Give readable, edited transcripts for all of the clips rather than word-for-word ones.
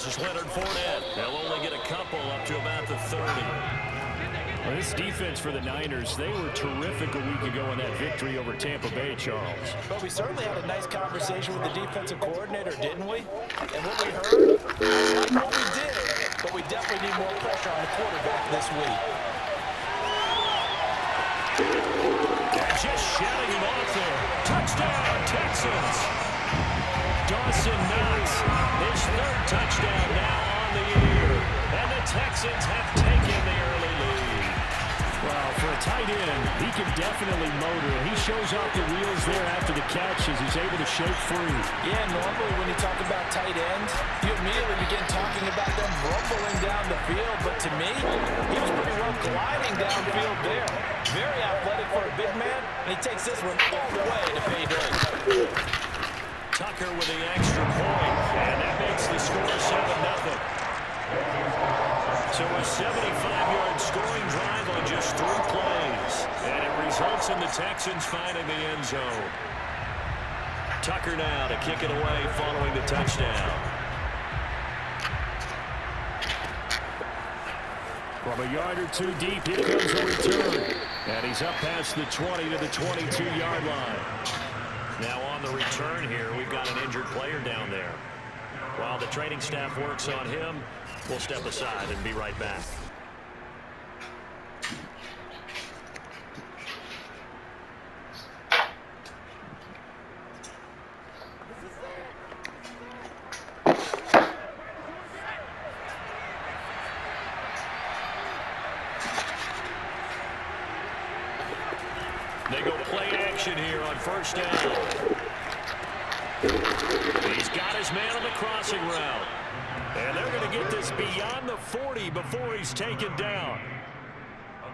This is Leonard Fournette. They'll only get a couple up to about the 30. Well, this defense for the Niners, they were terrific a week ago in that victory over Tampa Bay, Charles. But we certainly had a nice conversation with the defensive coordinator, didn't we? And what we heard, I like what we did, but we definitely need more pressure on the quarterback this week. They're just shouting him off there. Touchdown, Texans! Dawson Knox, his third touchdown now on the year. And the Texans have taken the early lead. Well, for a tight end, he can definitely motor. He shows off the wheels there after the catch as he's able to shake free. Yeah, normally when you talk about tight ends, you immediately begin talking about them rumbling down the field. But to me, he was pretty well gliding downfield there. Very athletic for a big man, and he takes this one all the way to payday. Tucker with the extra point, and that makes the score 7-0. So a 75-yard scoring drive on just 3 plays, and it results in the Texans finding the end zone. Tucker now to kick it away following the touchdown. From a yard or two deep, here comes a return. And he's up past the 20 to the 22-yard line. Now on the return here, we've got an injured player down there. While the training staff works on him, we'll step aside and be right back. They go play action here on first down. He's got his man on the crossing route. And they're going to get this beyond the 40 before he's taken down.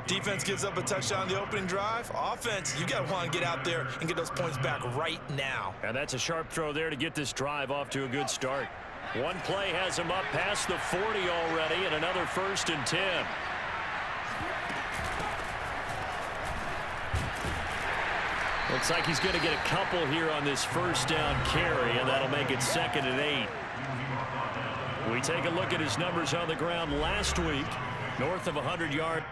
Defense gives up a touchdown on the opening drive. Offense, you got to want to get out there and get those points back right now. And that's a sharp throw there to get this drive off to a good start. One play has him up past the 40 already, and another 1st and 10. Looks like he's going to get a couple here on this first down carry, and that'll make it 2nd and 8. We take a look at his numbers on the ground last week. North of 100 yards.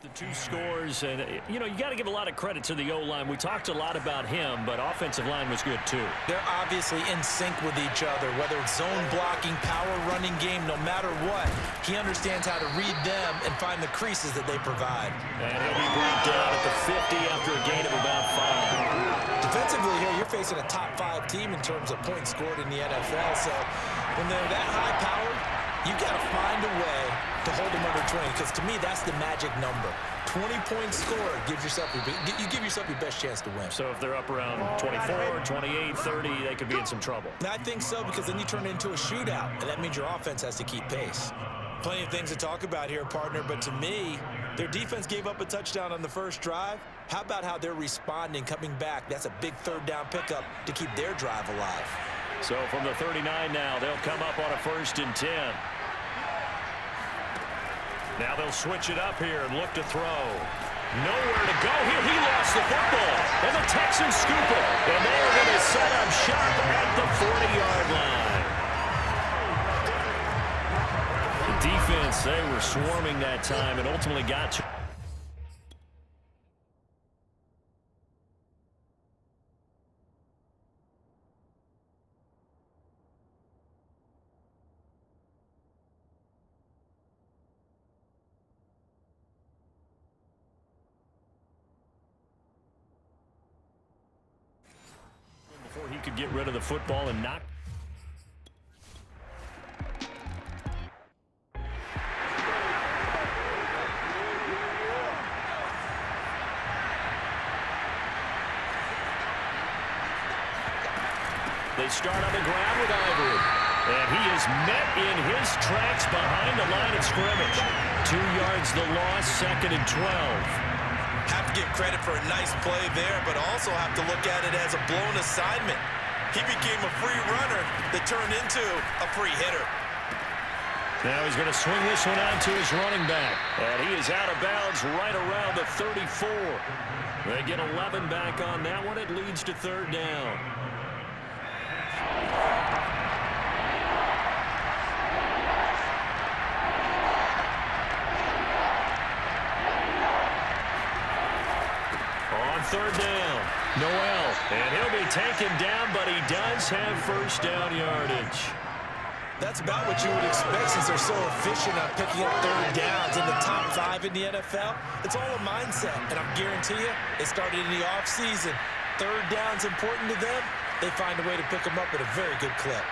The 2 scores, and you know, you got to give a lot of credit to the O-line. We talked a lot about him, but offensive line was good too. They're obviously in sync with each other, whether it's zone blocking, power running game, no matter what. He understands how to read them and find the creases that they provide. And he'll be brought down at the 50 after a gain of about 5. Defensively here, you're facing a top 5 team in terms of points scored in the NFL, so when they're that high powered, you've got to find a way to hold them under 20, because to me, that's the magic number. 20 points scored, you give yourself your best chance to win. So if they're up around 24, 28, 30, they could be in some trouble. I think so, because then you turn it into a shootout, and that means your offense has to keep pace. Plenty of things to talk about here, partner, but to me, their defense gave up a touchdown on the first drive. How about how they're responding, coming back? That's a big 3rd down pickup to keep their drive alive. So from the 39 now, they'll come up on a 1st and 10. Now they'll switch it up here and look to throw. Nowhere to go here. He lost the football. And the Texans scoop it. And they're going to set up shop at the 40-yard line. The defense, they were swarming that time and ultimately got to. Before he could get rid of the football and knock. They start on the ground with Ivory. And he is met in his tracks behind the line of scrimmage. 2 yards the loss, 2nd and 12. Have to give credit for a nice play there, but also have to look at it as a blown assignment. He became a free runner that turned into a free hitter. Now he's going to swing this one out to his running back. And he is out of bounds right around the 34. They get 11 back on that one. It leads to third down. On third down, Noel. And he'll be taken down, but he does have first down yardage. That's about what you would expect since they're so efficient on picking up third downs in the top 5 in the NFL. It's all a mindset, and I guarantee you, it started in the offseason. Third down's important to them. They find a way to pick them up at a very good clip.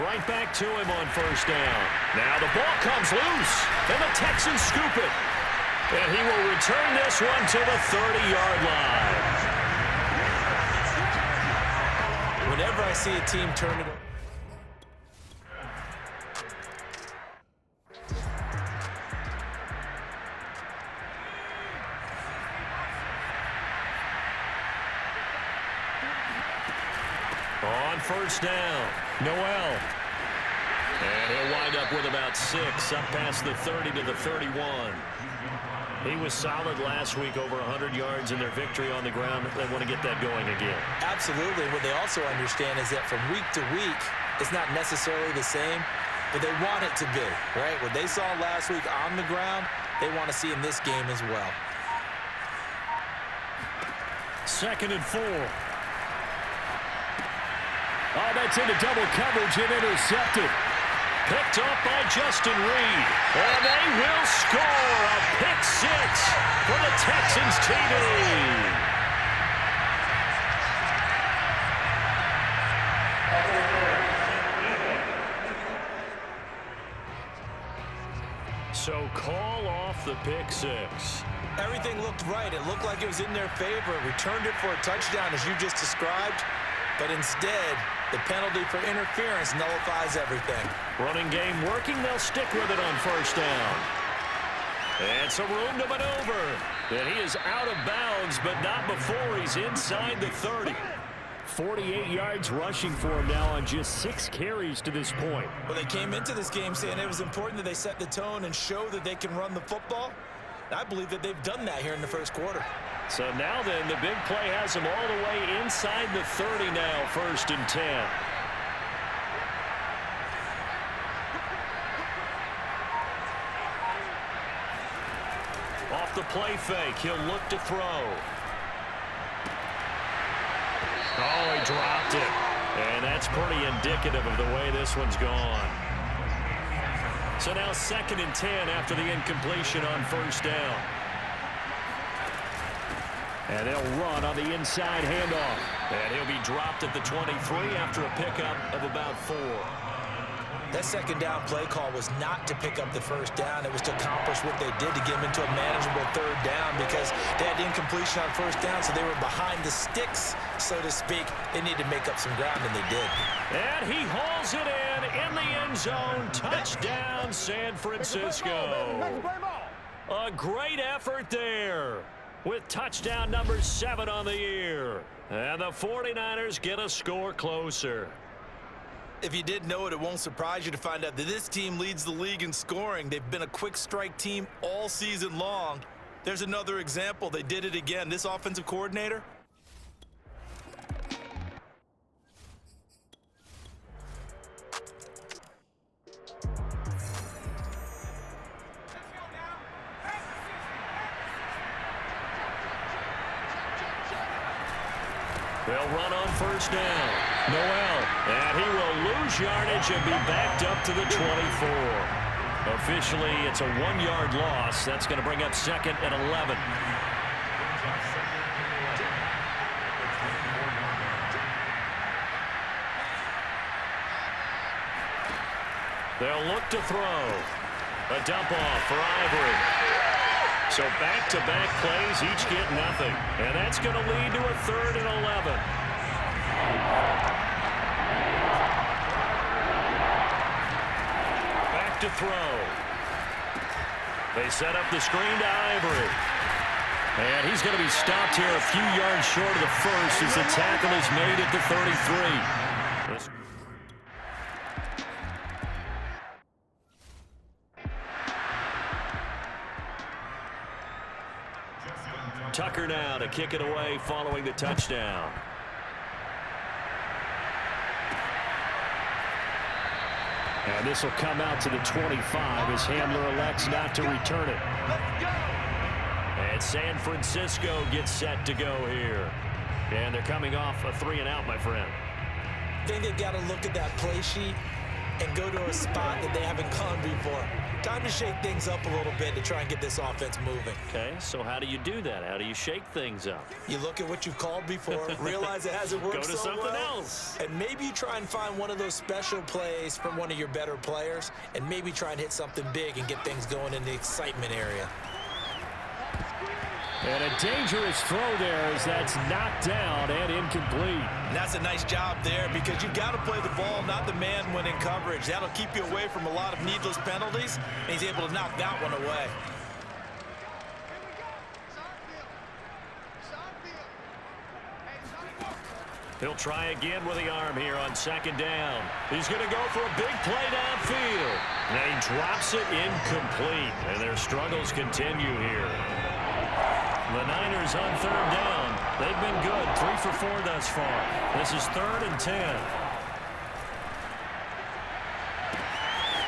Right back to him on first down. Now the ball comes loose, and the Texans scoop it. And he will return this one to the 30-yard line. Whenever I see a team turn it over. On first down, Noel. And he'll wind up with about 6, up past the 30 to the 31. He was solid last week, over 100 yards in their victory on the ground. They want to get that going again. Absolutely. What they also understand is that from week to week, it's not necessarily the same, but they want it to be, right? What they saw last week on the ground, they want to see in this game as well. 2nd and 4. Oh, that's into double coverage and intercepted. Picked up by Justin Reed. And they will score a pick 6 for the Texans TD. So call off the pick 6. Everything looked right. It looked like it was in their favor. Returned it for a touchdown, as you just described. But instead, the penalty for interference nullifies everything. Running game working. They'll stick with it on first down. And some room to maneuver. And he is out of bounds, but not before he's inside the 30. 48 yards rushing for him now on just 6 carries to this point. Well, they came into this game saying it was important that they set the tone and show that they can run the football. I believe that they've done that here in the first quarter. So now then, the big play has him all the way inside the 30 now, 1st and 10. Off the play fake, he'll look to throw. Oh, he dropped it. And that's pretty indicative of the way this one's gone. So now 2nd and 10 after the incompletion on first down. And they'll run on the inside handoff. And he'll be dropped at the 23 after a pickup of about 4. That second down play call was not to pick up the first down. It was to accomplish what they did to get them into a manageable third down because they had incompletion on first down, so they were behind the sticks, so to speak. They needed to make up some ground, and they did. And he hauls it in the end zone. Touchdown, San Francisco. A great effort there with touchdown number 7 on the year. And the 49ers get a score closer. If you didn't know it, it won't surprise you to find out that this team leads the league in scoring. They've been a quick strike team all season long. There's another example. They did it again. This offensive coordinator. They'll run on first down. Noel, and he will lose yardage and be backed up to the 24. Officially, it's a 1-yard loss. That's going to bring up 2nd and 11. They'll look to throw. A dump off for Ivory. So back-to-back plays, each get nothing. And that's going to lead to a 3rd and 11. Back to throw. They set up the screen to Ivory. And he's going to be stopped here a few yards short of the first as the tackle is made at the 33. Tucker now to kick it away following the touchdown. And this will come out to the 25 as Hamler elects not to return it. And San Francisco gets set to go here. And they're coming off a 3-and-out, my friend. I think they've got to look at that play sheet and go to a spot that they haven't gone before. Time to shake things up a little bit to try and get this offense moving. Okay, so how do you do that? How do you shake things up? You look at what you've called before, realize it hasn't worked so well. Go to something else. And maybe you try and find one of those special plays from one of your better players, and maybe try and hit something big and get things going in the excitement area. And a dangerous throw there as that's knocked down and incomplete. And that's a nice job there because you've got to play the ball, not the man when in coverage. That'll keep you away from a lot of needless penalties, and he's able to knock that one away. He'll try again with the arm here on 2nd down. He's going to go for a big play downfield. And he drops it incomplete, and their struggles continue here. The Niners on 3rd down. They've been good, 3 for 4 thus far. This is 3rd and 10.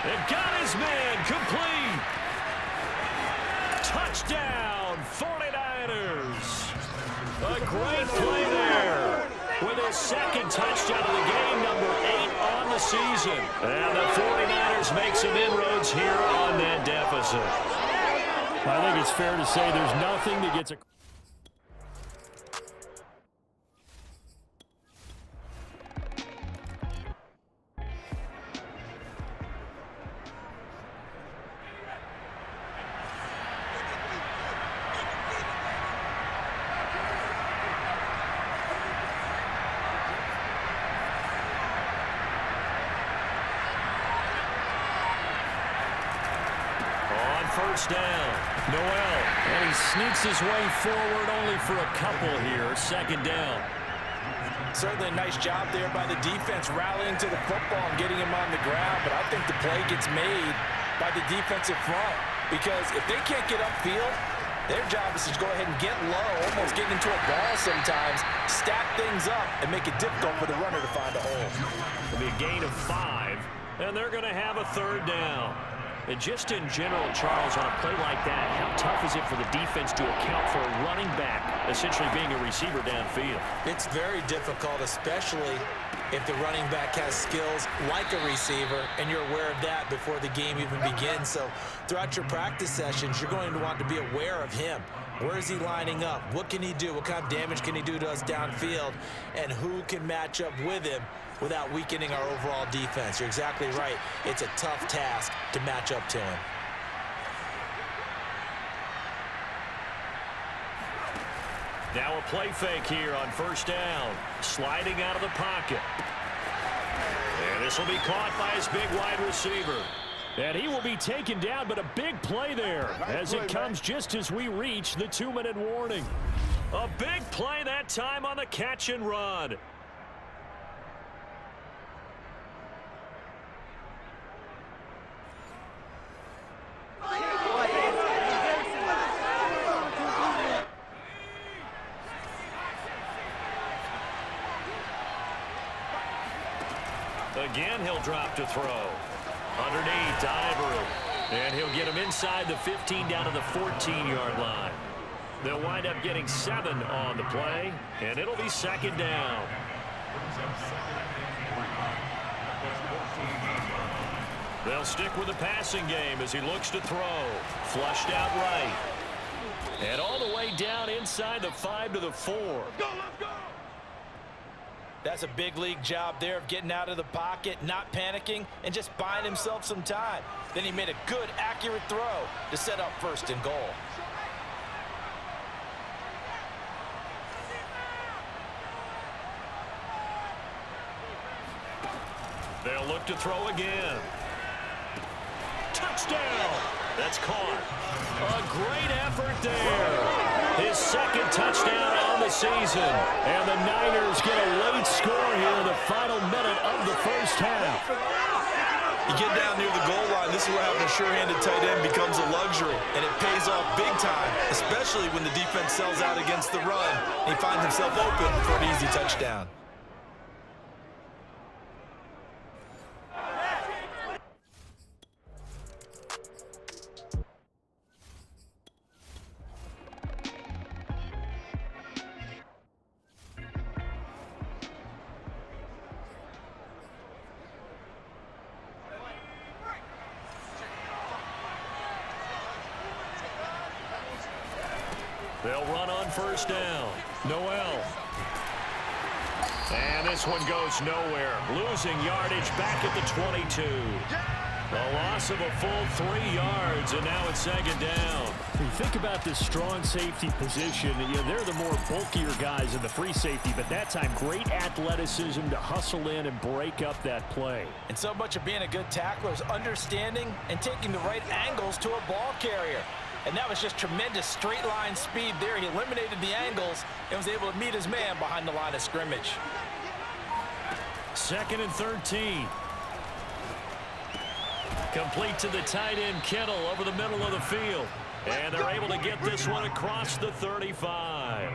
They've got his man complete. Touchdown, 49ers. A great play there with his 2nd touchdown of the game, number 8 on the season. And the 49ers make some inroads here on that deficit. I think it's fair to say there's nothing that gets a... On 1st down. Noel, and he sneaks his way forward only for a couple here. 2nd down. Certainly a nice job there by the defense rallying to the football and getting him on the ground, but I think the play gets made by the defensive front because if they can't get upfield, their job is to go ahead and get low, almost get into a ball sometimes, stack things up, and make it difficult for the runner to find a hole. It'll be a gain of 5, and they're going to have a 3rd down. And just in general, Charles, on a play like that, how tough is it for the defense to account for a running back essentially being a receiver downfield? It's very difficult, especially if the running back has skills like a receiver, and you're aware of that before the game even begins. So throughout your practice sessions, you're going to want to be aware of him. Where is he lining up? What can he do? What kind of damage can he do to us downfield? And who can match up with him without weakening our overall defense? You're exactly right. It's a tough task to match up to him. Now a play fake here on 1st down. Sliding out of the pocket. And this will be caught by his big wide receiver. And he will be taken down, but a big play there as it comes just as we reach the 2-minute warning. A big play that time on the catch and run. Again, he'll drop to throw. Underneath to Ivory. And he'll get him inside the 15 down to the 14-yard line. They'll wind up getting 7 on the play, and it'll be 2nd down. They'll stick with the passing game as he looks to throw. Flushed out right. And all the way down inside the 5 to the 4. Let's go, let's go! That's a big league job there of getting out of the pocket, not panicking, and just buying himself some time. Then he made a good, accurate throw to set up 1st and goal. They'll look to throw again. Touchdown! That's caught. A great effort there. His second touchdown on the season. And the Niners get a late score here in the final minute of the first half. You get down near the goal line, this is where having a sure-handed tight end becomes a luxury, and it pays off big time, especially when the defense sells out against the run, and he finds himself open for an easy touchdown. They'll run on first down. Noel. And this one goes nowhere. Losing yardage back at the 22. A loss of a full 3 yards, and now it's second down. When you think about this strong safety position, they're the more bulkier guys in the free safety, but that time great athleticism to hustle in and break up that play. And so much of being a good tackler is understanding and taking the right angles to a ball carrier. And that was just tremendous straight line speed there. He eliminated the angles and was able to meet his man behind the line of scrimmage. Second and 13. Complete to the tight end, Kittle, over the middle of the field. And they're able to get this one across the 35.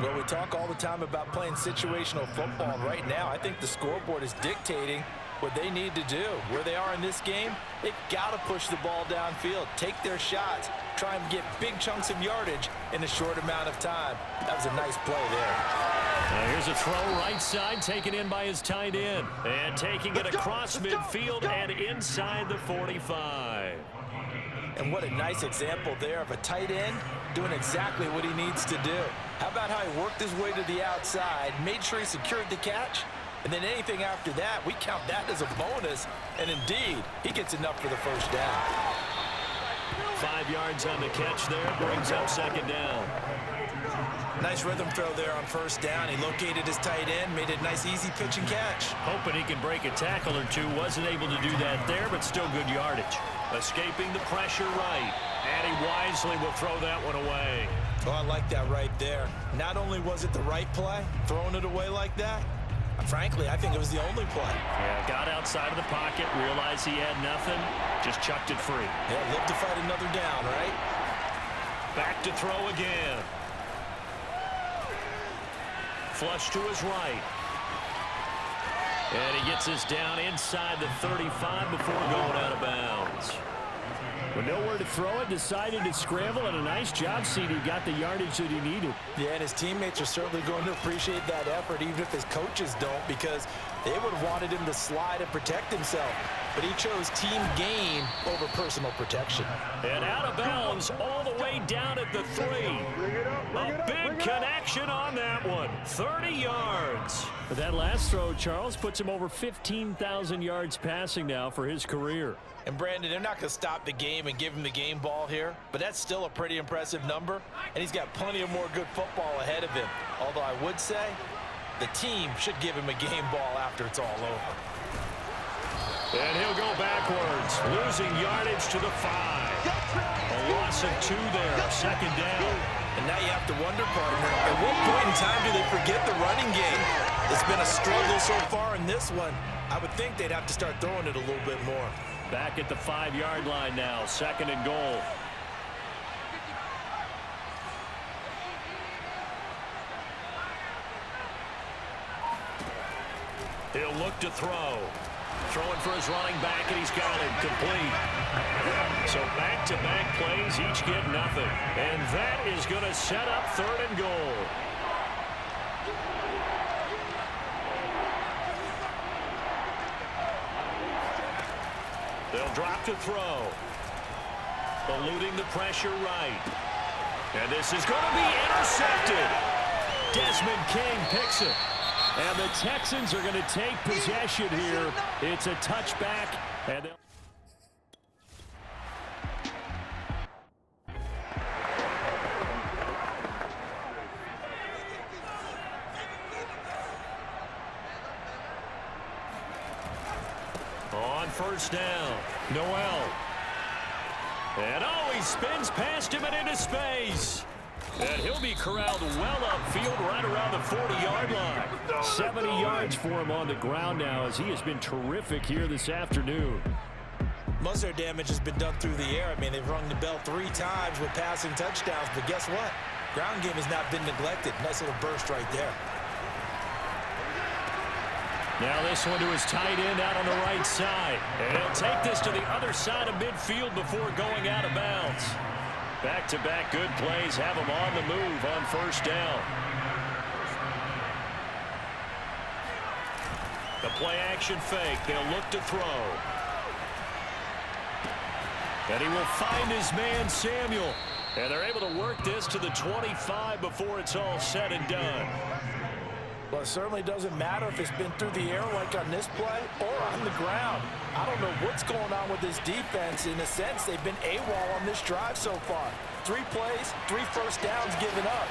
Well, we talk all the time about playing situational football. Right now, I think the scoreboard is dictating what they need to do. Where they are in this game, they've got to push the ball downfield, take their shots, try and get big chunks of yardage in a short amount of time. That was a nice play there. Here's a throw right side, taken in by his tight end. And taking it across midfield and inside the 45. And what a nice example there of a tight end doing exactly what he needs to do. How about how he worked his way to the outside, made sure he secured the catch, and then anything after that, we count that as a bonus. And indeed, he gets enough for the first down. 5 yards on the catch there, brings up second down. Nice rhythm throw there on first down. He located his tight end, made a nice easy pitch and catch. Hoping he can break a tackle or two. Wasn't able to do that there, but still good yardage. Escaping the pressure right. And he wisely will throw that one away. Oh, I like that right there. Not only was it the right play, throwing it away like that, frankly, I think it was the only play. Yeah, got outside of the pocket, realized he had nothing, just chucked it free. Yeah, live to fight another down, right? Back to throw again. Flush to his right. And he gets this down inside the 35 before going out of bounds. With nowhere to throw it, decided to scramble, and a nice job seeing he got the yardage that he needed. Yeah, and his teammates are certainly going to appreciate that effort, even if his coaches don't, because they would have wanted him to slide and protect himself. But he chose team gain over personal protection. And out of bounds all the way down at the 3. A big connection on that one. 30 yards. But that last throw, Charles, puts him over 15,000 yards passing now for his career. And Brandon, they're not going to stop the game and give him the game ball here, but that's still a pretty impressive number, and he's got plenty of more good football ahead of him. Although I would say the team should give him a game ball after it's all over. And he'll go backwards, losing yardage to the 5. A loss of 2 there, second down. And now you have to wonder, partner, at what point in time do they forget the running game? It's been a struggle so far in this one. I would think they'd have to start throwing it a little bit more. Back at the 5-yard line now, second and goal. He'll look to throw. Throwing for his running back, and he's got it complete. So back-to-back plays, each get nothing. And that is going to set up third and goal. They'll drop to throw. Eluding the pressure right. And this is going to be intercepted. Desmond King picks it. And the Texans are going to take possession here. It's a touchback. And they'll on first down, Noel. And oh, he spins past him and into space. And he'll be corralled well upfield right around the 40-yard line. 70 yards for him on the ground now as he has been terrific here this afternoon. Most of their damage has been done through the air. I mean, they've rung the bell 3 times with passing touchdowns, but guess what? Ground game has not been neglected. Nice little burst right there. Now this one to his tight end out on the right side. And he'll take this to the other side of midfield before going out of bounds. Back-to-back good plays have him on the move on first down. The play-action fake. They'll look to throw. And he will find his man, Samuel. And they're able to work this to the 25 before it's all said and done. Well, it certainly doesn't matter if it's been through the air like on this play or on the ground. I don't know what's going on with this defense. In a sense, they've been AWOL on this drive so far. 3 plays, 3 first downs given up.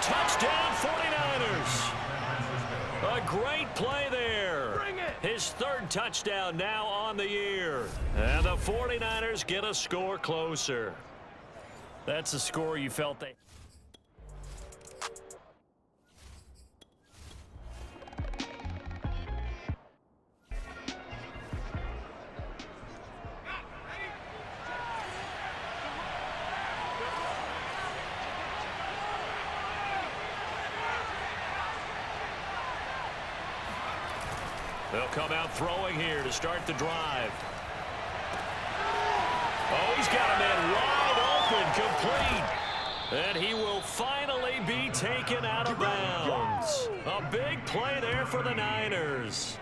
Touchdown 49ers. A great play there. His 3rd touchdown now on the year. And the 49ers get a score closer. That's a score you felt they... They'll come out throwing here to start the drive. Oh, he's got a man wide open, complete. And he will finally be taken out of bounds. A big play there for the Niners.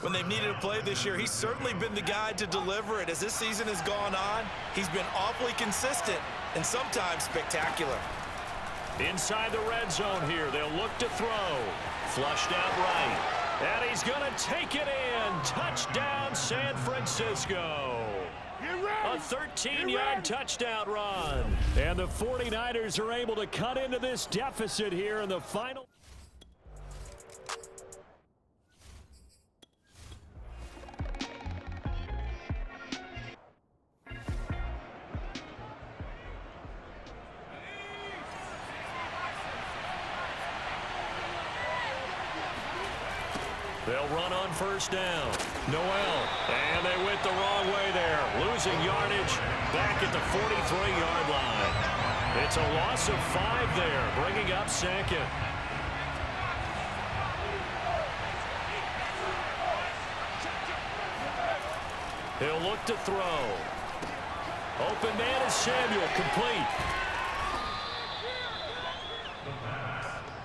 When they've needed a play this year, he's certainly been the guy to deliver it. As this season has gone on, he's been awfully consistent and sometimes spectacular. Inside the red zone here, they'll look to throw. Flushed out right. And he's going to take it in. Touchdown, San Francisco. A 13-yard touchdown run. And the 49ers are able to cut into this deficit here in the final. They'll run on first down. Noel. And they went the wrong way there. Losing yardage back at the 43-yard line. It's a loss of 5 there, bringing up 2nd. He'll look to throw. Open man is Samuel, complete.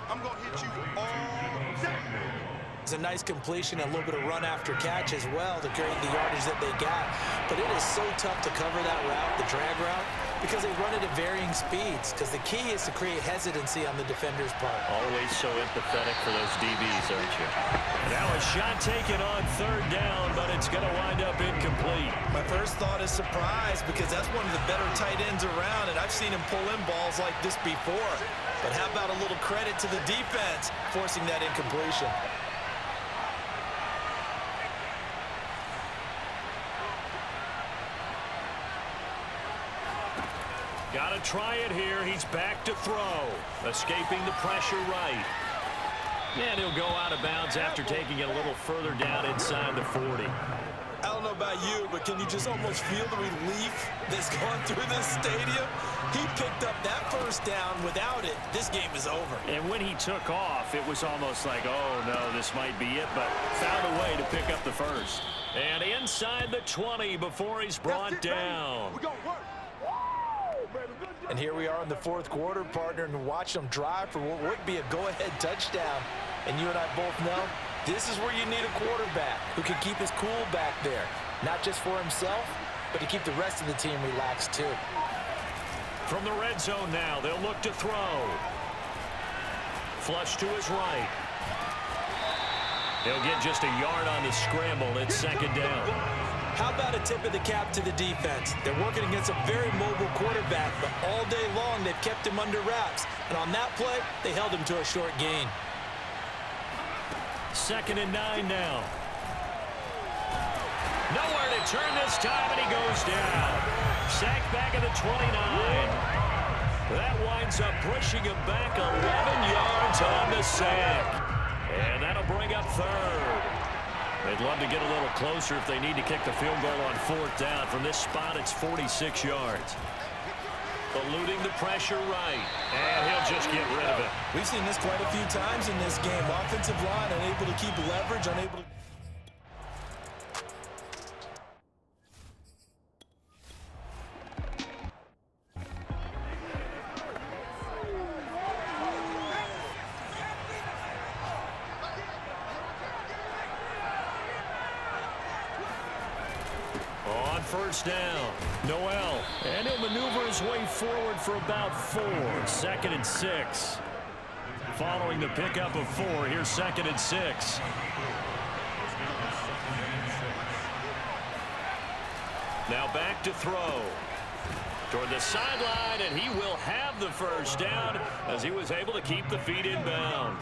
I'm going to hit you all day. It's a nice completion, a little bit of run after catch as well to create the yardage that they got. But it is so tough to cover that route, the drag route, because they run it at varying speeds. Because the key is to create hesitancy on the defender's part. Always so empathetic for those DBs, aren't you? Now a shot taken on 3rd down, but it's going to wind up incomplete. My first thought is surprise because that's one of the better tight ends around, and I've seen him pull in balls like this before. But how about a little credit to the defense forcing that incompletion? Got to try it here. He's back to throw. Escaping the pressure right. And he'll go out of bounds after taking it a little further down inside the 40. I don't know about you, but can you just almost feel the relief that's going through this stadium? He picked up that first down. Without it, this game is over. And when he took off, it was almost like, oh, no, this might be it, but found a way to pick up the first. And inside the 20 before he's brought down. And here we are in the 4th quarter, partner, and watch them drive for what would be a go-ahead touchdown. And you and I both know this is where you need a quarterback who can keep his cool back there. Not just for himself, but to keep the rest of the team relaxed too. From the red zone now, they'll look to throw. Flush to his right. He'll get just a yard on the scramble. It's 2nd down. How about a tip of the cap to the defense? They're working against a very mobile quarterback, but all day long they've kept him under wraps. And on that play, they held him to a short gain. 2nd and 9 now. Nowhere to return this time, and he goes down. Sacked back at the 29. That winds up pushing him back 11 yards on the sack. And that'll bring up third. They'd love to get a little closer if they need to kick the field goal on fourth down. From this spot, it's 46 yards. Eluding the pressure right. And he'll just get rid of it. We've seen this quite a few times in this game. Offensive line unable to keep leverage, unable to... First down, Noel, and he'll maneuver his way forward for about 4. 2nd and 6. Following the pickup of 4, here's 2nd and 6. Now back to throw. Toward the sideline, and he will have the first down as he was able to keep the feet in bounds.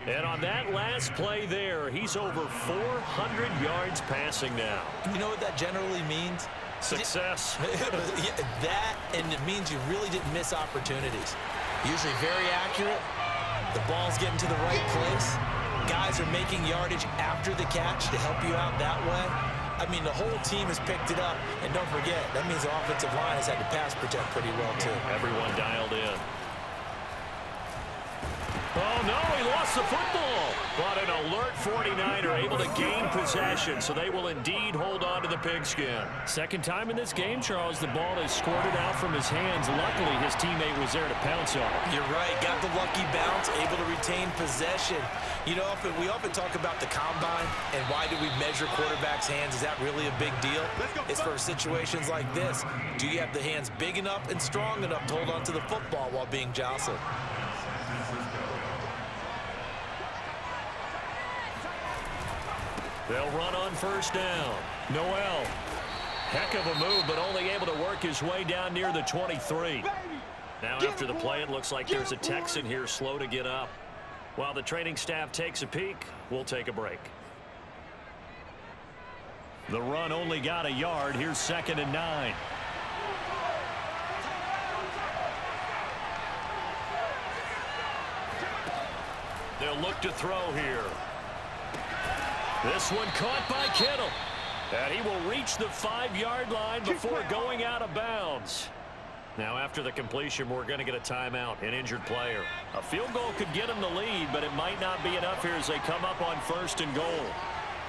And on that last play there, he's over 400 yards passing now. You know what that generally means? Success. That, and it means you really didn't miss opportunities. Usually very accurate. The ball's getting to the right place. Guys are making yardage after the catch to help you out that way. I mean, the whole team has picked it up. And don't forget, that means the offensive line has had to pass protect pretty well, too. Everyone dialed in. Oh, no, he lost the football. But an alert 49er able to gain possession, so they will indeed hold on to the pigskin. Second time in this game, Charles, the ball is squirted out from his hands. Luckily, his teammate was there to pounce on it. You're right. Got the lucky bounce, able to retain possession. You know, we often talk about the combine and why do we measure quarterbacks' hands. Is that really a big deal? It's for situations like this. Do you have the hands big enough and strong enough to hold on to the football while being jostled? They'll run on first down. Noel. Heck of a move, but only able to work his way down near the 23. Now after the play, it looks like there's a Texan here slow to get up. While the training staff takes a peek, we'll take a break. The run only got a yard. Here's 2nd and 9. They'll look to throw here. This one caught by Kittle. And he will reach the 5-yard line before going out of bounds. Now after the completion, we're going to get a timeout, an injured player. A field goal could get him the lead, but it might not be enough here as they come up on 1st and goal.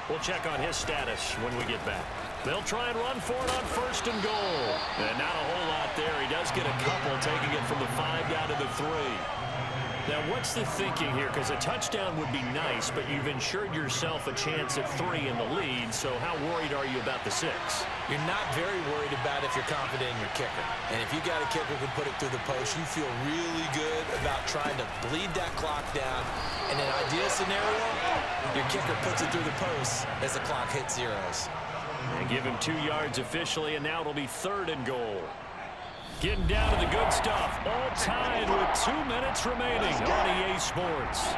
We'll check on his status when we get back. They'll try and run for it on 1st and goal. And not a whole lot there. He does get a couple, taking it from the 5 down to the 3. Now, what's the thinking here? Because a touchdown would be nice, but you've ensured yourself a chance at 3 in the lead, so how worried are you about the 6? You're not very worried about if you're confident in your kicker. And if you got a kicker who can put it through the post, you feel really good about trying to bleed that clock down. In an ideal scenario, your kicker puts it through the post as the clock hits zeros. And give him 2 yards officially, and now it'll be 3rd and goal. Getting down to the good stuff. All tied with 2 minutes remaining on EA Sports.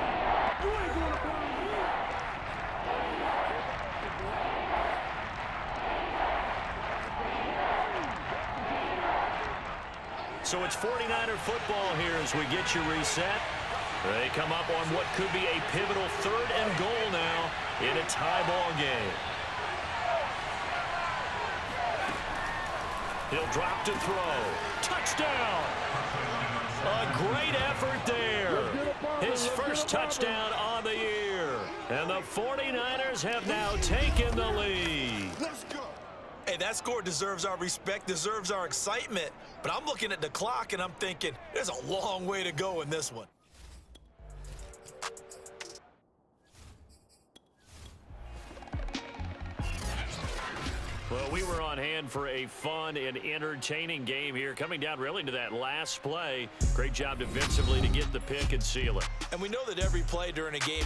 So it's 49er football here as we get you reset. They come up on what could be a pivotal 3rd and goal now in a tie ball game. He'll drop to throw. Touchdown! A great effort there. His first touchdown on the year. And the 49ers have now taken the lead. Let's go. Hey, that score deserves our respect, deserves our excitement. But I'm looking at the clock and I'm thinking, there's a long way to go in this one. Well, we were on hand for a fun and entertaining game here, coming down really to that last play. Great job defensively to get the pick and seal it. And we know that every play during a game